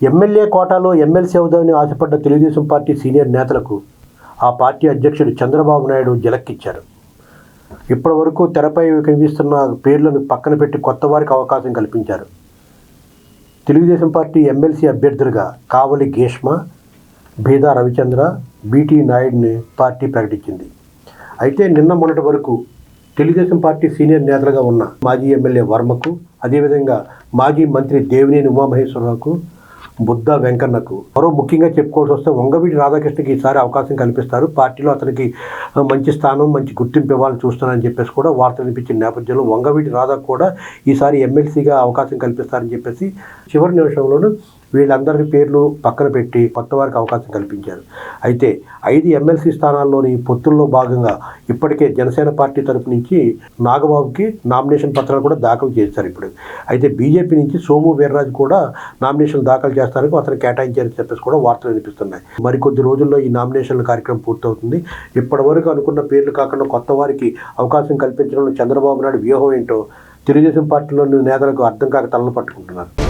MLA కోటాలో MLC అవుదామని ఆశపడ్డ Telugu Desam party senior నేతలకు ఆ పార్టీ అధ్యక్షుడు చంద్రబాబు నాయుడు జలక్కిచ్చారు. ఇప్పటి వరకు తెరపై కనిపిస్తున్న పేర్లను పక్కన పెట్టి కొత్త వారికి అవకాశం కల్పించారు. తెలుగుదేశం పార్టీ ఎమ్మెల్సీ అభ్యర్థులుగా కావలి గ్రీష్మ, బీదా రవిచంద్ర, బీటీ నాయుడిని పార్టీ ప్రకటించింది. అయితే నిన్న మొన్నటి వరకు తెలుగుదేశం పార్టీ సీనియర్ నేతలుగా ఉన్న మాజీ ఎమ్మెల్యే వర్మకు, అదేవిధంగా మాజీ మంత్రి దేవినేని ఉమామహేశ్వరరావుకు, బుద్ధ వెంకన్నకు, మరో ముఖ్యంగా చెప్పుకోవాల్సి వస్తే వంగవీటి రాధాకృష్ణకి ఈసారి అవకాశం కల్పిస్తారు. పార్టీలో అతనికి మంచి స్థానం, మంచి గుర్తింపు ఇవ్వాలని చూస్తున్నారని చెప్పేసి కూడా వార్తలు వినిపించిన నేపథ్యంలో వంగవీటి రాధాకు కూడా ఈసారి ఎమ్మెల్సీగా అవకాశం కల్పిస్తారని చెప్పేసి చివరి నిమిషంలోనూ వీళ్ళందరి పేర్లు పక్కన పెట్టి కొత్త వారికి అవకాశం కల్పించారు. అయితే 5 ఎమ్మెల్సీ స్థానాల్లోని పొత్తుల్లో భాగంగా ఇప్పటికే జనసేన పార్టీ తరపు నుంచి నాగబాబుకి నామినేషన్ పత్రాలు కూడా దాఖలు చేశారు. ఇప్పుడు అయితే బీజేపీ నుంచి సోము వీర్రాజు కూడా నామినేషన్ దాఖలు చేస్తారని అతను కేటాయించారని చెప్పేసి కూడా వార్తలు వినిపిస్తున్నాయి. మరికొద్ది రోజుల్లో ఈ నామినేషన్ల కార్యక్రమం పూర్తవుతుంది. ఇప్పటి వరకు అనుకున్న పేర్లు కాకుండా కొత్త వారికి అవకాశం కల్పించడంలో చంద్రబాబు నాయుడు వ్యూహం ఏంటో తెలుగుదేశం పార్టీలోని నేతలకు అర్థం కాక తలలు పట్టుకుంటున్నారు.